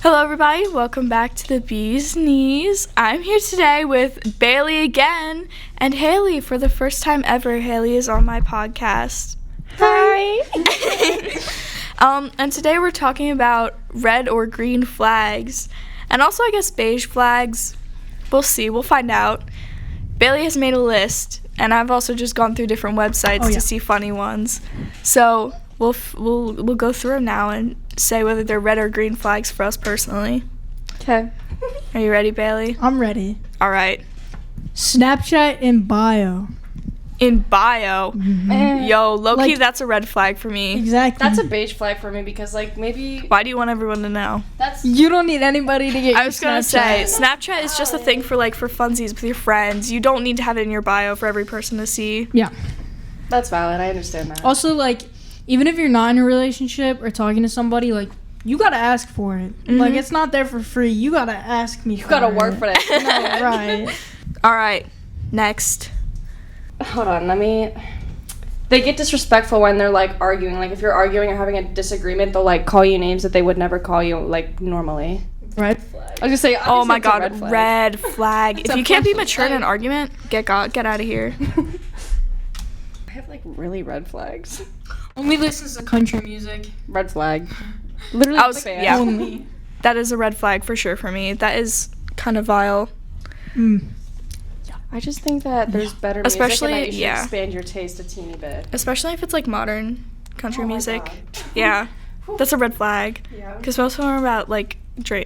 Hello everybody, welcome back to the Bee's Knees. I'm here today with Bailey again and Hailey for the first time ever. Hailey is on my podcast. Hi. And today we're talking about red or green flags and also I guess beige flags. We'll see, we'll find out. Bailey has made a list and I've also just gone through different websites to see funny ones. So we'll go through them now and say whether they're red or green flags for us personally. Okay. Are you ready, Bailey? I'm ready. All right. Snapchat in bio. In bio? Mm-hmm. Yo, low-key, Like- that's a red flag for me. Exactly. That's a beige flag for me because, like, maybe Why do you want everyone to know? that's... You don't need anybody to get I your was going to say, Snapchat. Snapchat is just a thing for funsies with your friends. You don't need to have it in your bio for every person to see. Yeah. That's valid. I understand that. Also, even if you're not in a relationship or talking to somebody, you gotta ask for it. Mm-hmm. It's not there for free. You gotta ask me. You gotta work for that. No, right. All right. Next. Hold on, They get disrespectful when they're, arguing. Like, if you're arguing or having a disagreement, they'll, call you names that they would never call you, normally. Red flag. I was gonna say, Oh my obviously it's a god, red flag. red flag. If a you can't be red mature in flag. an argument, get out of here. I have, really red flags. Only listens to country music. Red flag. Literally, yeah. Only. That is a red flag for sure for me. That is kind of vile. I just think that there's better music Especially- and that you should yeah. expand your taste a teeny bit. Especially if it's modern country Oh my music. God. Yeah. That's a red flag. Yeah. Because most of them are about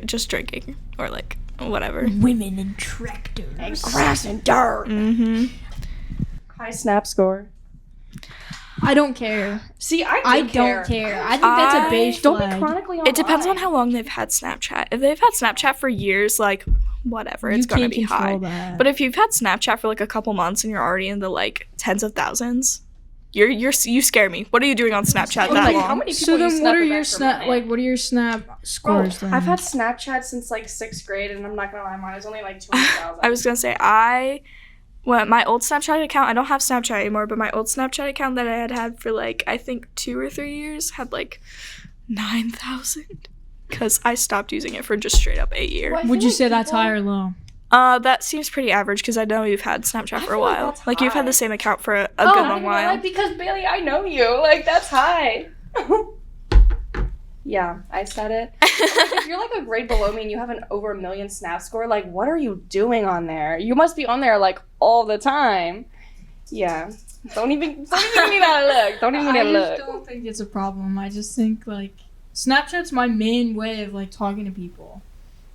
just drinking or whatever. Women and tractors. Grass and dirt. Mm-hmm. High snap score. I don't care. See, I don't care. I think that's a beige Don't flag. be chronically online. It depends on how long they've had Snapchat. If they've had Snapchat for years, whatever, it's gonna can't be high. control that. But if you've had Snapchat for a couple months and you're already in the tens of thousands, you scare me. What are you doing on Snapchat that how long? many people So you then, snap what are it your back for snap? money? What are your snap scores then? I've had Snapchat since 6th grade, and I'm not gonna lie, mine is only 200,000. I was gonna say my old Snapchat account. I don't have Snapchat anymore, but my old Snapchat account that I had for I think 2 or 3 years had 9,000. Because I stopped using it for just straight up 8 years. Well, Would you say that's high or low? That seems pretty average because I know you've had Snapchat for a feel while. that's you've had high. the same account for a good long while. Because Bailey, I know you. That's high. Yeah, I said it. If you're a grade below me and you have an over 1 million snap score, what are you doing on there? You must be on there all the time. Yeah. Don't even give me that look. Don't even give me that I just look. don't think it's a problem. I just think Snapchat's my main way of talking to people,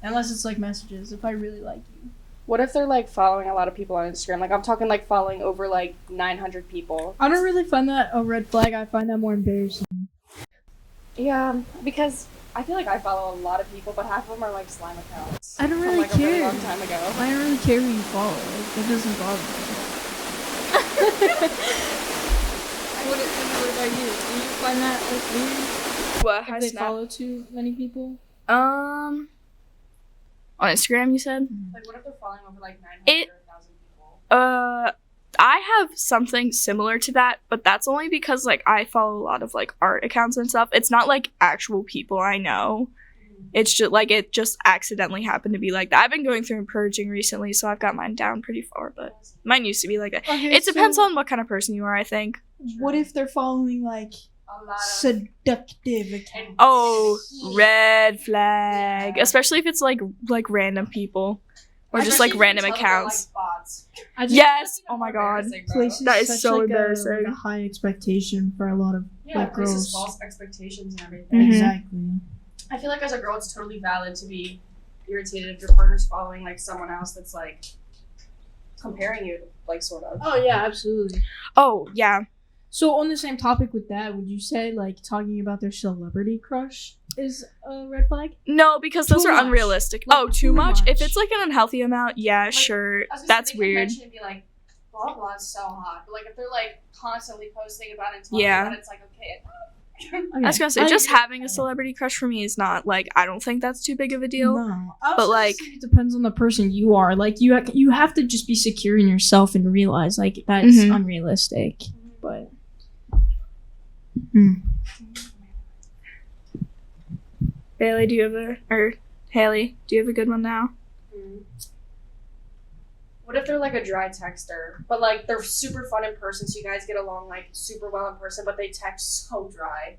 unless it's messages. If I really like you. What if they're following a lot of people on Instagram? I'm talking following over 900 people. I don't really find that a red flag. I find that more embarrassing. Yeah, because I feel I follow a lot of people, but half of them are slime accounts. I don't from, really a really care. long time ago. I don't really care who you follow. That doesn't bother me. What about you? Do you find that weird? What? If they follow too many people? On Instagram, you said? What if they're following over 900 It- or 1,000 people? I have something similar to that, but that's only because I follow a lot of art accounts and stuff. It's not actual people I know. It's just it just accidentally happened to be like that. I've been going through and purging recently, so I've got mine down pretty far, but mine used to be like that. Okay, It depends on what kind of person you are, I think. What if they're following A lot of... seductive accounts? Oh, red flag. Yeah. Especially if it's random people or just Especially if you random tell they're, accounts. bots. I just Yes. Oh my god. places That is such, so a embarrassing. high expectation for a lot of Yeah, it places girls. false expectations and everything. Mhm. Exactly. I feel as a girl, it's totally valid to be irritated if your partner's following someone else that's comparing you, sort of. Oh yeah, absolutely. Oh, yeah. So on the same topic with that, would you say talking about their celebrity crush is a red flag? No, because those Too are much. unrealistic. Like, oh, too too much? If much. it's an unhealthy amount, yeah, sure. That's weird. They can mention and be blah blah is so hot, but if they're constantly posting about it and talking Yeah. about it, it's okay. I was gonna say, just having a celebrity crush for me is not I don't think that's too big of a deal. No, But, it depends on the person you are. You have to just be secure in yourself and realize that's Mhm. unrealistic. But Bailey, do you have Hailey, do you have a good one now? What if they're like a dry texter, but like they're super fun in person, so you guys get along like super well in person, but they text so dry?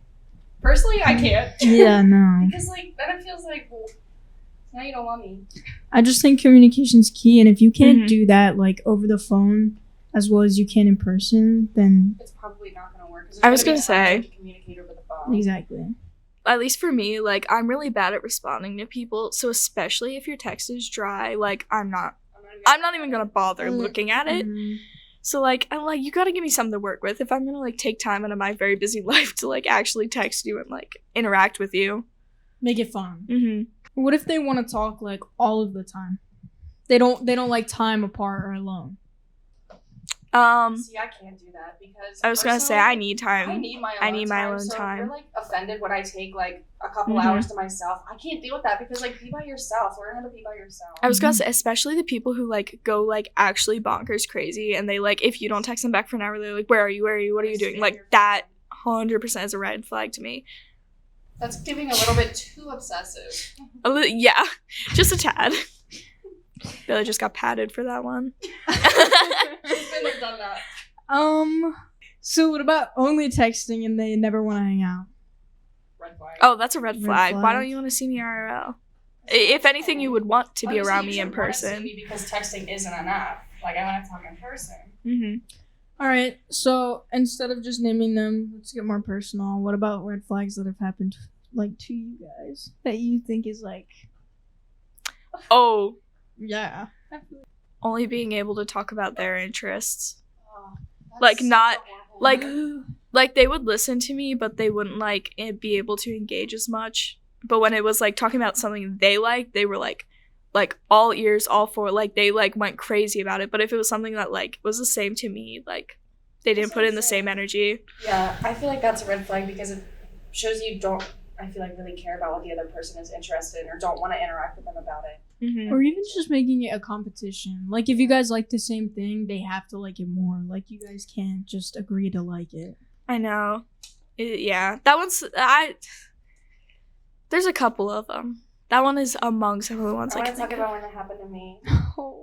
Personally, I can't. Yeah, no. Because like then it feels like, well, now you don't want me. I just think communication's key, and if you can't Mhm. do that like over the phone as well as you can in person, then It's probably not gonna work. 'Cause I was there's gonna gonna be say. a communicate over the phone. exactly. At least for me, like, I'm really bad at responding to people, so especially if your text is dry, like, I'm not even gonna bother looking at it. Mhm. So, like, I'm like, you gotta give me something to work with if I'm gonna, like, take time out of my very busy life to, like, actually text you and, like, interact with you. Make it fun. Mm-hmm. What if they want to talk like all of the time? They don't like time apart or alone. See, I can't do that because I was gonna say, personally, I need time. I need my I alone need my alone so time. If you're like offended when I take like a couple Mhm. hours to myself, I can't deal with that because like be by yourself. Learn how to be by yourself. I was gonna say, especially the people who, like, go, like, actually bonkers crazy, and they, like, if you don't text them back for an hour, they're like, where are you, what are you doing? Like, that 100% is a red flag to me. That's getting a little bit too obsessive. Yeah, just a tad. Billy just got patted for that one. Shouldn't have done that. So what about only texting and they never want to hang out? Red flag. Oh, that's a red Red flag. Why flag. don't you want to see me IRL? If anything, you would want to be Honestly, around you me in should wanna see person. me because texting isn't enough. Like I want to talk in person. Mm-hmm. All right. So instead of just naming them, let's get more personal. What about red flags that have happened like to you guys that you think is like, Oh, yeah. only being able to talk about their interests. Oh, Like, that's not- so horrible. like- Like, they would listen to me, but they wouldn't, like, be able to engage as much. But when it was, like, talking about something they liked, they were, like, all ears, all for it. Like, they, like, went crazy about it. But if it was something that, like, was the same to me, like, they didn't That's put in the insane. same energy. Yeah, I feel like that's a red flag because it shows you don't, I feel like, really care about what the other person is interested in or don't want to interact with them about it. Mm-hmm. Or even just making it a competition. Like if you guys like the same thing, they have to like it more. Like you guys can't just agree to like it. I know. Yeah. That one's... There's a couple of them. That one is among some of the ones I I want can to talk think of. about when it happened to me. So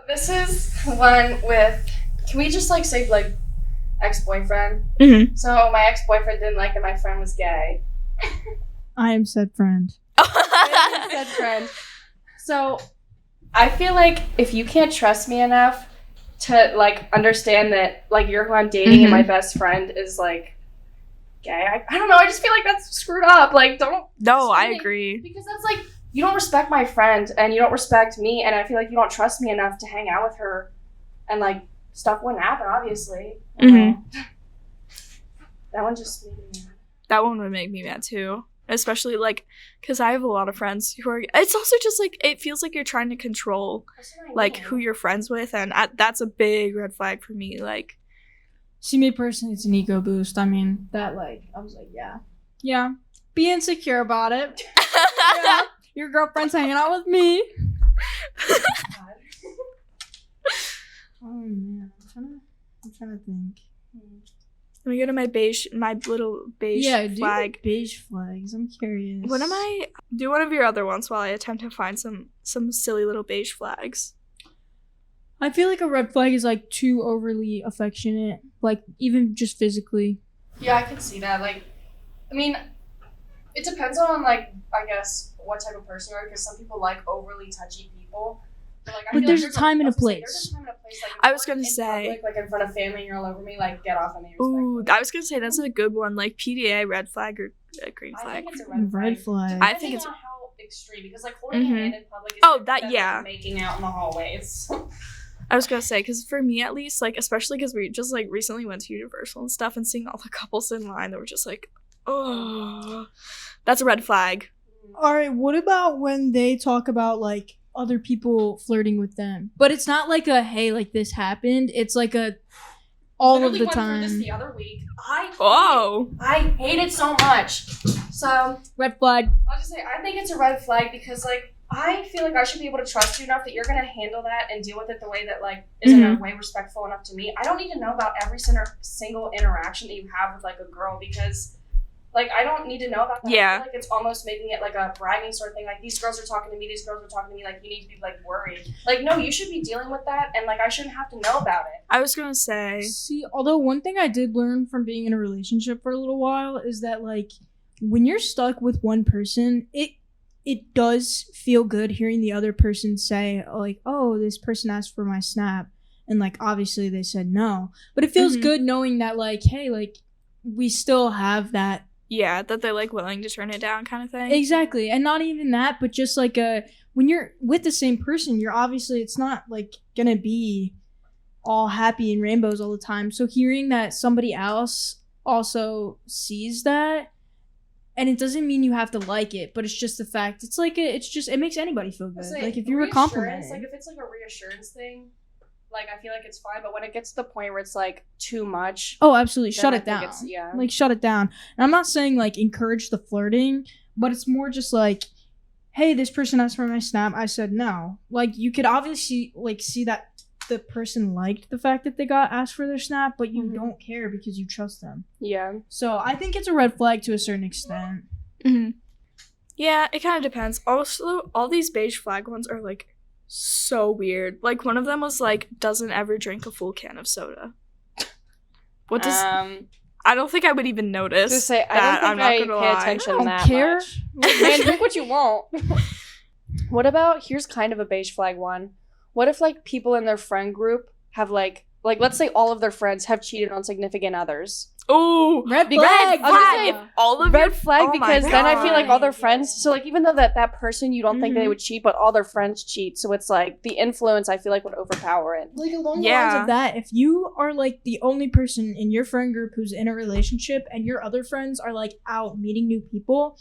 this is one with, can we just like say like ex-boyfriend? Mm-hmm. So my ex-boyfriend didn't like that my friend was gay. I am said friend. Said friend. So I feel like if you can't trust me enough to like understand that like you're who I'm dating and my best friend is like gay, I don't know, I just feel like that's screwed up. Like don't No, I Really? agree. because that's like you don't respect my friend and you don't respect me and I feel like you don't trust me enough to hang out with her and like stuff wouldn't happen obviously. Mhm. That one just made me mad. That one would make me mad too. Especially, like, because I have a lot of friends who are... It's also just, like, it feels like you're trying to control, That's what I like, mean. who you're friends with. And that's a big red flag for me. Like, See, me personally, it's an ego boost. I mean, that like, I was like, yeah. Be insecure about it. Yeah. Your girlfriend's hanging out with me. Oh man, I'm trying to think. let me go to my little beige flag. Do beige flags. I'm curious. What am I... Do one of your other ones while I attempt to find some silly little beige flags. I feel like a red flag is like too overly affectionate, like even just physically. Yeah, I can see that. Like, I mean, it depends on, like, I guess, what type of person you are, because some people like overly touchy people. But, like, I But feel there's like a time and a I was gonna say, place. There's a time and a place. Like, if I was you're gonna in say- public, like, in front of family and you're all over me, like, get off of me. Ooh, respectfully. I was going to say that's a good one. Like, PDA, red flag, or green I flag. think it's a red flag. Red flag. I think it's- on how extreme, because, like, holding a Mhm. hand in public is Oh, different that- than, yeah. like, making out in the hallways. I was gonna say, because for me at least, like, especially because we just, like, recently went to Universal and stuff and seeing all the couples in line that were just like, oh, that's a red flag. All right, what about when they talk about like other people flirting with them? But it's not like a hey, like this happened. It's like a all Literally of the went through this time. the other week. I Oh. hate it so much. So Red flag. I'll just say I think it's a red flag because like I feel like I should be able to trust you enough that you're gonna handle that and deal with it the way that like is in a way respectful enough to me. I don't need to know about every single interaction that you have with like a girl because Like, I don't need to know about that. Yeah. I feel like it's almost making it like a bragging sort of thing. Like, these girls are talking to me, these girls are talking to me. Like, you need to be, like, worried. Like, no, you should be dealing with that, and, like, I shouldn't have to know about it. I was gonna say. See, although one thing I did learn from being in a relationship for a little while is that, like, when you're stuck with one person, it does feel good hearing the other person say, like, oh, this person asked for my snap. And, like, obviously they said no. But it feels good knowing that, like, hey, like, we still have that. Yeah, that they're, like, willing to turn it down kind of thing. Exactly. And not even that, but just, like, when you're with the same person, you're obviously, it's not, like, gonna be all happy and rainbows all the time. So hearing that somebody else also sees that, and it doesn't mean you have to like it, but it's just the fact. It's like, it makes anybody feel good. Like, if you were complimented. Like, if it's, like, a reassurance thing, like, I feel like it's fine, but when it gets to the point where it's, like, too much. Oh, absolutely. Shut I it think down. yeah. Like, shut it down. And I'm not saying, like, encourage the flirting, but it's more just like, hey, this person asked for my snap. I said no. Like, you could obviously, like, see that the person liked the fact that they got asked for their snap, but you don't care because you trust them. Yeah. So I think it's a red flag to a certain extent. Yeah, it kind of depends. Also, all these beige flag ones are, like, so weird. Like, one of them was, like, doesn't ever drink a full can of soda. What does... I don't think I would even notice Just say, that. I don't think I pay attention I don't that care. much. Like, man, drink what you want. What about, here's kind of a beige flag one. What if, like, people in their friend group have, like, let's say all of their friends have cheated on significant others. Oh, Red flag! flag! If all of Red flag, oh because my then I feel like all their God. friends, so, like, even though that person, you don't think that they would cheat, but all their friends cheat, so it's, like, the influence, I feel like, would overpower it. Like, along the Yeah. lines of that, if you are, like, the only person in your friend group who's in a relationship and your other friends are, like, out meeting new people,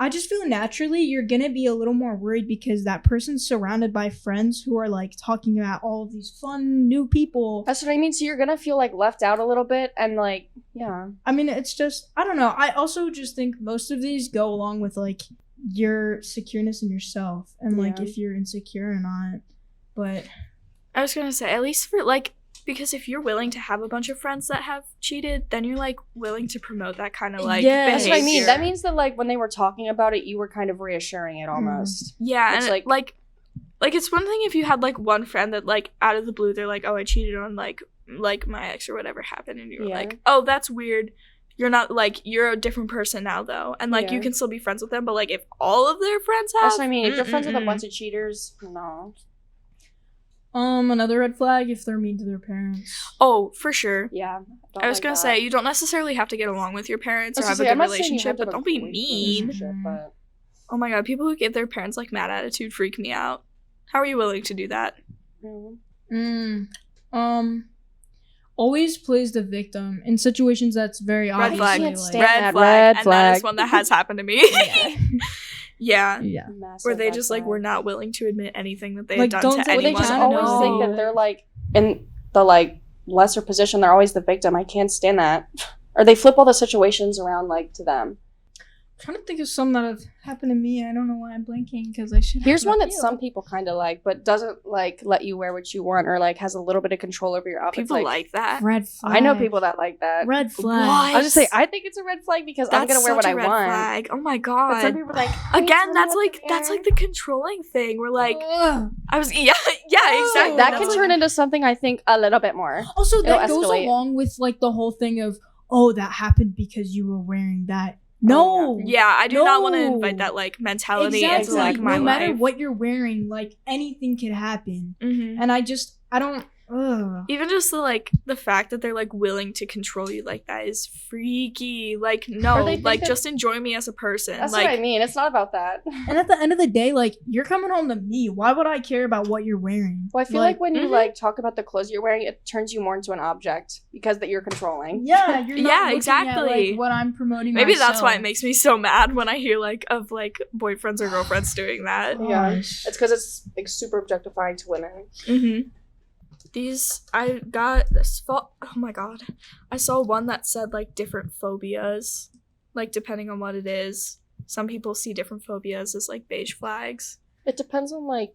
I just feel naturally you're gonna be a little more worried because that person's surrounded by friends who are, like, talking about all of these fun new people. That's what I mean, so you're gonna feel, like, left out a little bit, and, like, yeah. I mean, it's just, I don't know. I also just think most of these go along with, like, your secureness in yourself and, like, Yeah. if you're insecure or not. But I was gonna say, at least for, like, because if you're willing to have a bunch of friends that have cheated, then you're, like, willing to promote that kind of, like, Yeah. That's what I mean. behavior. That means that, like, when they were talking about it, you were kind of reassuring it almost. Yeah, It's and, like, it's one thing if you had, like, one friend that, like, out of the blue, they're like, oh, I cheated on, like my ex or whatever happened, and you were Yeah. like, oh, that's weird. You're not, like, you're a different person now, though. And, like, you Yeah. can still be friends with them, but, like, if all of their friends have... That's what I mean. If you're friends with a bunch of cheaters, no. another red flag if they're mean to their parents. Oh, for sure. Yeah. I was gonna say, you don't necessarily have to get along with your parents or I was have a gonna good say, I'm not saying you relationship, have to but have don't a be great mean. relationship, but Oh my god, people who give their parents, like, mad attitude freak me out. How are you willing to do that? Always plays the victim in situations that's very Red obviously flag. can't like, stand Red that. flag. Red And that is flag. one that has happened to me. Yeah. yeah. massive Where they red just, like, flag. were not willing to admit anything that they Like, had don't done to do what Or they anyone. just can, always no. think that they're, like, in the, like, lesser position. They're always the victim. I can't stand that. Or they flip all the situations around, like, to them. I'm trying to think of some that have happened to me. I don't know why I'm blanking because I should. Here's have one that that feel. some people kind of like, but doesn't, like, let you wear what you want or, like, has a little bit of control over your outfit. People like that. Red flag. I know people that like that. Red flag. What? I'll just say, I think it's a red flag because I'm That's going to wear what such I a red want. flag. Oh my But some god. people are like, Again, that's like the controlling thing. We're like, Ugh. I was yeah exactly. that That's can like- turn into something, I think, a little bit more. Also, that It'll goes escalate. along with like the whole thing of, oh, that happened because you were wearing that. No. Yeah, I do not want to No. invite that, like, mentality Exactly. into, like, my no matter life. what you're wearing, like anything could happen. Mm-hmm. And I don't. Ugh. Even just the fact that they're, like, willing to control you like that is freaky. Like, no, Or they think like, that- just enjoy me as a person. That's like, what I mean. It's not about that. And at the end of the day, like, you're coming home to me. Why would I care about what you're wearing? Well, I feel like when you, Mhm. like, talk about the clothes you're wearing, it turns you more into an object because that you're controlling. Yeah, you're not Yeah, looking exactly. At, like, what I'm promoting. maybe that's why myself. it makes me so mad when I hear, like, of, like, boyfriends or girlfriends doing that. Yeah. Gosh. It's because it's, like, super objectifying to women. Mm-hmm. I got this oh my god. I saw one that said, like, different phobias, like, depending on what it is. Some people see different phobias as, like, beige flags. It depends on, like,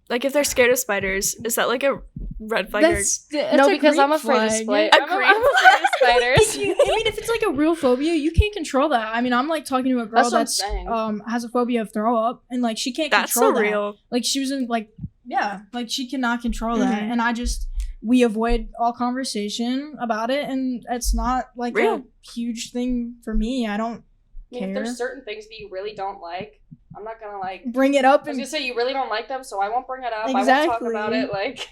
Like, if they're scared of spiders, is that, like, a red flag? That's no, a because green I'm afraid of flag. spiders. A green flag? spiders. If it's like a real phobia, you can't control that. I mean, I'm like talking to a girl That's what I'm saying. has a phobia of throw up, and like she can't That's control so that. real. Like she was in like like she cannot control that, Mhm. and we avoid all conversation about it, and it's not like Real. a huge thing for me. I don't I mean, if care. there's certain things that you really don't like, I'm not gonna like. Bring it up I was and gonna say you really don't like them, so I won't bring it up. I won't talk about Exactly. it. Like,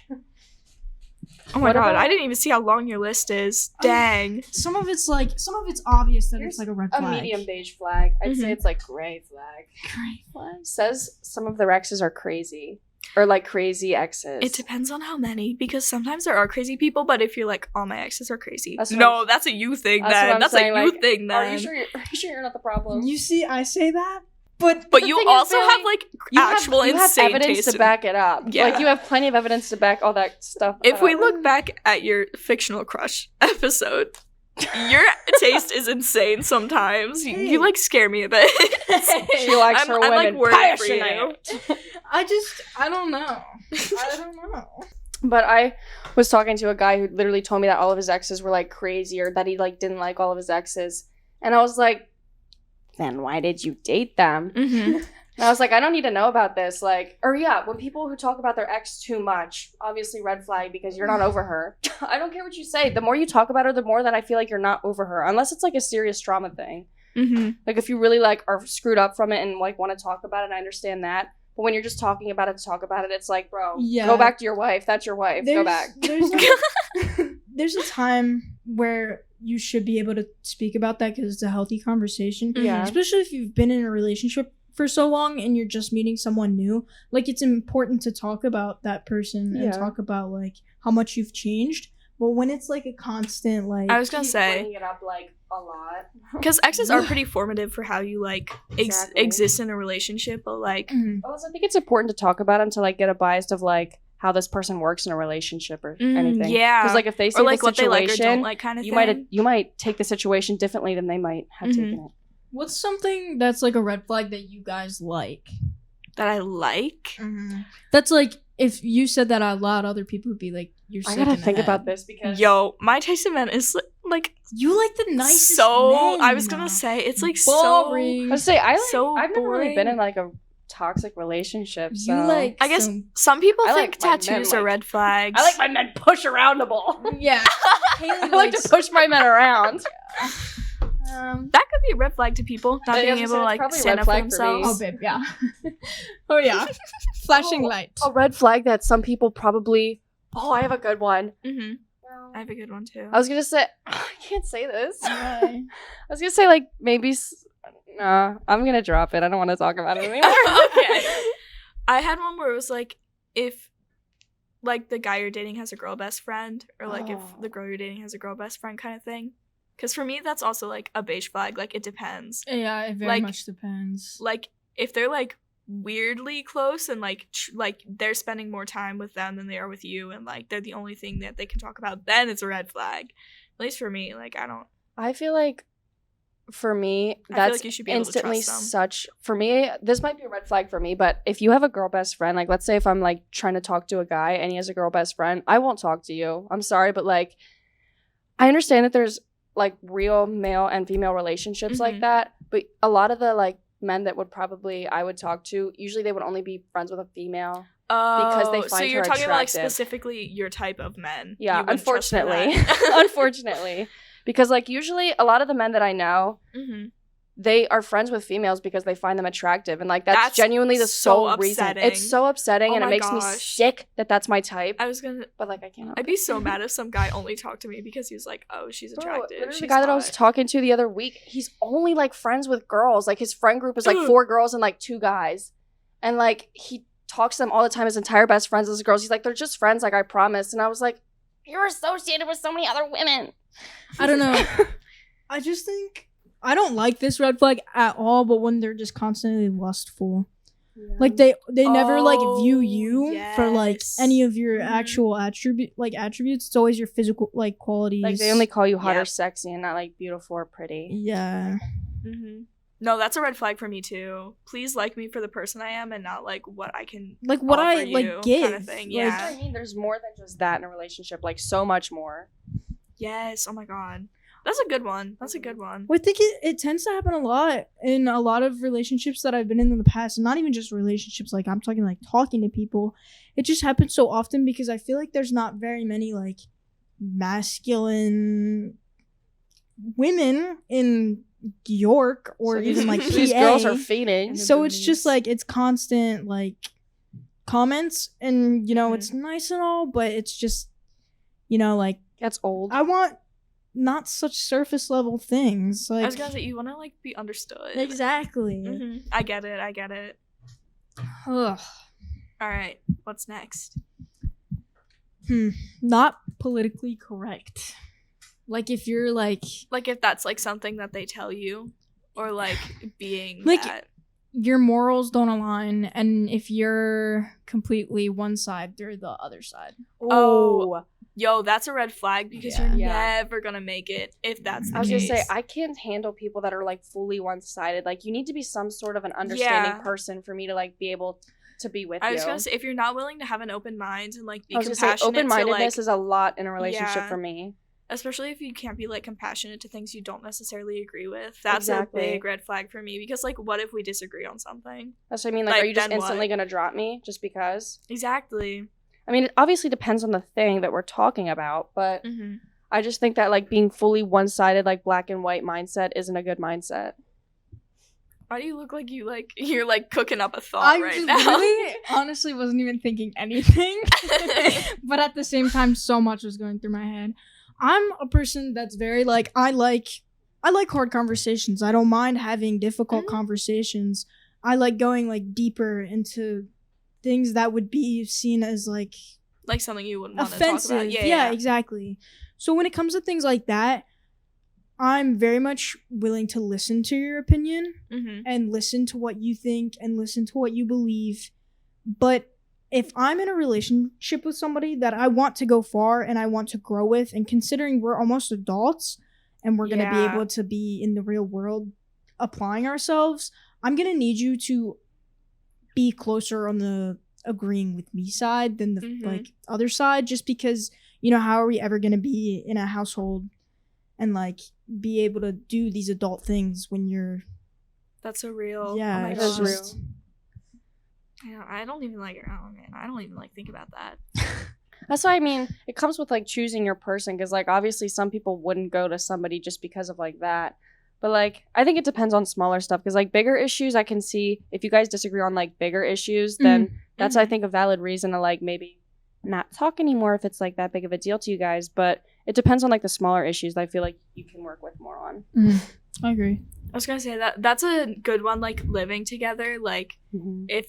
Oh my What god, about- I didn't even see how long your list is. Dang. some of it's obvious that Here's it's like a red a flag. medium beige flag. I'd Mhm. say it's like gray flag. Gray flag. Says some of their exes are crazy, or like crazy exes. It depends on how many, because sometimes there are crazy people, but if you're like, all my exes are crazy. That's what No, I'm- that's a you thing That's what then. I'm That's saying, a you like, thing then. Are you sure you're not the problem? You see, I say that, but But the you thing is, also Bailey, have like actual you have insane evidence taste. to back it up. Yeah. Like you have plenty of evidence to back all that stuff If up. we look back at your fictional crush episode, your taste is insane sometimes. You like scare me a bit. She likes her I'm, like, women worried for you. passionate. I don't know. I don't know. But I was talking to a guy who literally told me that all of his exes were like crazy, or that he like didn't like all of his exes, and I was like, then why did you date them? Mm-hmm. And I was like, I don't need to know about this. Like, or yeah, when people who talk about their ex too much, obviously red flag because you're not over her. I don't care what you say. The more you talk about her, the more that I feel like you're not over her, unless it's like a serious trauma thing. Mm-hmm. Like if you really like are screwed up from it and like want to talk about it, I understand that. But when you're just talking about it to talk about it, it's like, bro, Yeah. go back to your wife. That's your wife. Go back. There's a time where you should be able to speak about that because it's a healthy conversation. Yeah. Especially if you've been in a relationship for so long and you're just meeting someone new. Like it's important to talk about that person and Yeah. talk about like how much you've changed. But when it's like a constant like I was gonna Keep say, bringing it up like a lot. because exes are pretty formative for how you like Exactly. exist in a relationship, but like, Mhm. Also, I think it's important to talk about them to like get a bias of like how this person works in a relationship or anything. yeah. Because like if they see or like the what they like or situation, don't like kind of you thing. might take the situation differently than they might have Mhm. taken it. What's something that's like a red flag that you guys like? that I like. That's like if you said that out loud, other people would be like, "You're sick I gotta in the think head." about this because Yo, my taste in men is like You like the nicest so. men. I was gonna say it's like Boring. I would say so I've never really been boring. in like a toxic relationship. So. You like I guess some- some people I think like my men, tattoos are like- red flags. I like my men push aroundable. yeah. Haley I like likes- to push my men around. that could be a red flag to people not I being was able gonna to say, like it's probably a stand red up for flag for me. themselves. Oh, babe, yeah. Oh, yeah. Flashing light. A red flag that some people probably. Oh, I have a good one. Mm-hmm. I have a good one too. I was gonna say I can't say this. Why? I was gonna say like maybe. Nah, I'm gonna drop it. I don't want to talk about it anymore. Okay. I had one where it was like if like the guy you're dating has a girl best friend, or like if Oh. the girl you're dating has a girl best friend kind of thing. Because for me, that's also like a beige flag. Like it depends. Yeah, it very Like- much depends. Like if they're like weirdly close and like like they're spending more time with them than they are with you, and like they're the only thing that they can talk about, then it's a red flag. At least for me, like I don't. I feel like for me I feel that's like you should be able to instantly trust them. such for me. This might be a red flag for me, but if you have a girl best friend, like let's say if I'm like trying to talk to a guy and he has a girl best friend, I won't talk to you. I'm sorry, but like I understand that there's like real male and female relationships like Mhm. that, but a lot of the like men that would probably I would talk to, usually they would only be friends with a female. Because they Oh, so find you're her talking about like attractive. specifically your type of men. Yeah, You wouldn't trust for unfortunately. that. Unfortunately. Because like usually a lot of the men that I know, Mhm. they are friends with females because they find them attractive, and like that's That's genuinely the so sole reason. upsetting. It's so upsetting, Oh and it my makes me gosh. sick that that's my type. I was gonna. But like I can't. I'd be so mad if some guy only talked to me because he was like, "Oh, she's Bro, attractive." literally She's the guy that I was hot." talking to the other week, he's only like friends with girls. Like his friend group is like 4 girls and like 2 guys, and like he talks to them all the time. His entire best friends is girls. He's like, they're just friends, like I promised. And I was like, you're associated with so many other women. I don't know. I just think I don't like this red flag at all, but when they're just constantly lustful. Like they never like view Oh, you for like yes. any of your Mhm. actual attributes. It's always your physical like qualities. Like they only call you hot Yeah. or sexy and not like beautiful or pretty. Yeah. Mhm. No, that's a red flag for me too. Please like me for the person I am and not like what I can. Like what I offer you like give. kind of thing. Like, Yeah. That's what I mean. There's more than just that in a relationship. Like so much more. Yes. Oh my god. That's a good one. That's a good one. Well, I think it tends to happen a lot in a lot of relationships that I've been in the past, and not even just relationships. Like, I'm talking like talking to people. It just happens so often because I feel like there's not very many like masculine women in York or So even like PA. these girls are feeding. So it's just like it's constant like comments, and you know it's nice and all, but it's just, you know, like That's old. I want not such surface level things. Like, I was gonna say, you want to like be understood. exactly. I get it. Ugh. All right, what's next? Not politically correct. Like if you're like If that's like something that they tell you, or like being Like, that. your morals don't align, and if you're completely one side, they're the other side. Oh. Yo, that's a red flag because Yeah. you're Yeah. never gonna make it if that's the I was case. gonna say, I can't handle people that are like fully one-sided. Like, you need to be some sort of an understanding person for me to like be able to be with you. I was gonna say, if you're not willing to have an open mind and like be I was gonna compassionate say, open-mindedness to, like, is a lot in a relationship Yeah. for me. especially if you can't be like compassionate to things you don't necessarily agree with, that's Exactly. a big red flag for me, because like what if we disagree on something? That's what I mean. Like, Like, are you just then instantly what? gonna drop me just because? Exactly. I mean, it obviously depends on the thing that we're talking about, but Mm-hmm. I just think that like being fully one-sided, like black and white mindset isn't a good mindset. Why do you look like you're like cooking up a thought right now? really honestly wasn't even thinking anything. But at the same time, so much was going through my head. I'm a person that's very like I like hard conversations. I don't mind having difficult Mhm. conversations. I like going like deeper into things that would be seen as like Like something you wouldn't want to talk offensive. about. Yeah, exactly. So when it comes to things like that, I'm very much willing to listen to your opinion Mm-hmm. and listen to what you think and listen to what you believe. But if I'm in a relationship with somebody that I want to go far and I want to grow with, and considering we're almost adults and we're going to be Yeah. able to be in the real world applying ourselves, I'm going to need you to be closer on the agreeing with me side than the Mhm. like other side, just because, you know, how are we ever going to be in a household and like be able to do these adult things when you're That's so real. yeah, Oh my it's That's gosh. just- real. I don't even like. Oh man, I don't even like think about that. That's why I mean, it comes with like choosing your person, because like obviously some people wouldn't go to somebody just because of like that. But like I think it depends on smaller stuff, because like bigger issues I can see if you guys disagree on like bigger issues, then that's I think a valid reason to like maybe not talk anymore if it's like that big of a deal to you guys. But it depends on like the smaller issues that I feel like you can work with more on. I agree. I was gonna say that's a good one. Like living together. Like Mm-hmm. if.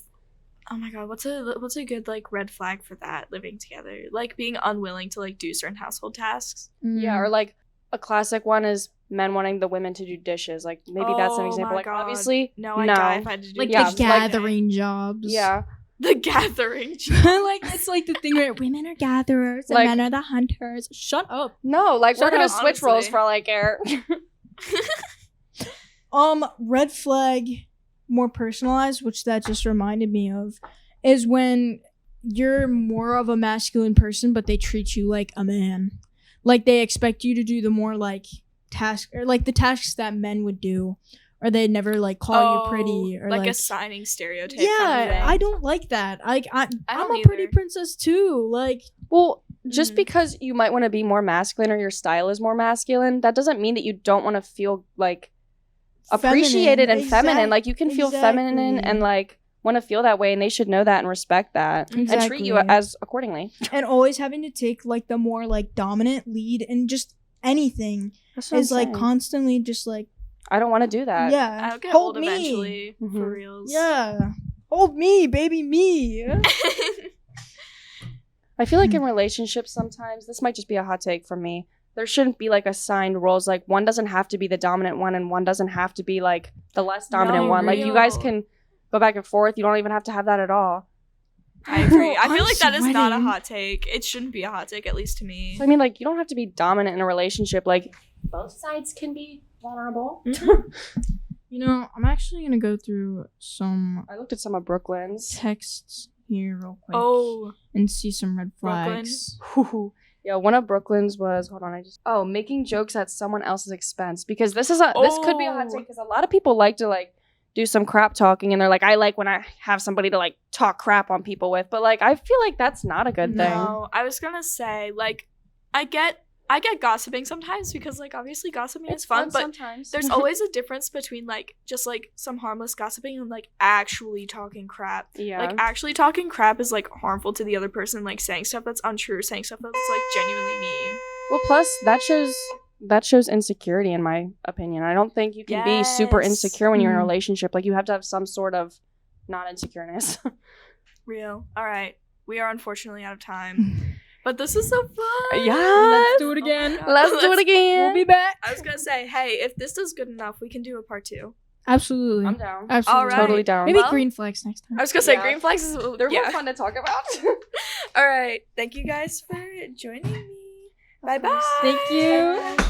Oh my god, what's a good like red flag for that, living together? Like being unwilling to like do certain household tasks. Yeah, or like a classic one is men wanting the women to do dishes. Like maybe that's an Oh example. my like God. obviously No, I die if I had to do like Yeah, the like- gathering jobs. yeah. the gathering. Like it's like the thing where women are gatherers and Like- men are the hunters. Shut up. No, like we're Shut gonna up, switch roles honestly. for like air. Red flag, more personalized, which that just reminded me of, is when you're more of a masculine person, but they treat you like a man. Like they expect you to do the more like task or like the tasks that men would do, or they never like call you pretty or like like assigning stereotype. yeah. kind of thing. I don't like that. Like I'm don't a pretty either. princess too. Like Well, just Mhm. because you might want to be more masculine or your style is more masculine, that doesn't mean that you don't want to feel like appreciated feminine. and feminine. Like you can feel feminine Exactly. and like want to feel that way, and they should know that and respect that and treat you Exactly. as accordingly. And always having to take like the more like dominant lead in just anything That's what is I'm like saying. constantly just like I don't want to do that. yeah, I'll get hold old me. eventually, Mhm. for reals. Yeah, hold me, baby, me. I feel like in relationships sometimes, this might just be a hot take from me, there shouldn't be like assigned roles. Like one doesn't have to be the dominant one and one doesn't have to be like the less dominant No, one. Like you guys real. can go back and forth. You don't even have to have that at all. I agree. I I'm feel like that is not a sweating. hot take. It shouldn't be a hot take, at least to me. So I mean, like you don't have to be dominant in a relationship. Like both sides can be vulnerable. You know, I'm actually gonna go through some I looked at some of Brooklyn's. texts here real quick Oh, and see some red Brooklyn? flags. Yeah, Yeah, one of Brooklyn's was making jokes at someone else's expense, because this could be a hot take, because a lot of people like to like do some crap talking, and they're like, I like when I have somebody to like talk crap on people with, but like I feel like that's not a good thing. No, I was gonna say, like, I get gossiping sometimes, because like obviously gossiping is fun, but sometimes there's always a difference between like just like some harmless gossiping and like actually talking crap. Yeah. Like actually talking crap is like harmful to the other person, like saying stuff that's untrue, saying stuff that's like genuinely mean. Well, plus that shows insecurity, in my opinion. I don't think you can be super insecure when you're in a relationship. Like, you have to have some sort of not insecureness. Real. All right. We are unfortunately out of time. But this is so fun. Yeah. Let's do it again. Let's do it again. We'll be back. I was going to say, hey, if this is good enough, we can do a part 2. Absolutely. I'm down. Absolutely. All right. Totally down. Maybe Well, green flags next time. I was going to say, Yeah. green flags is... They're yeah. more fun to talk about. All right. Thank you guys for joining me. Bye-bye. Thank you.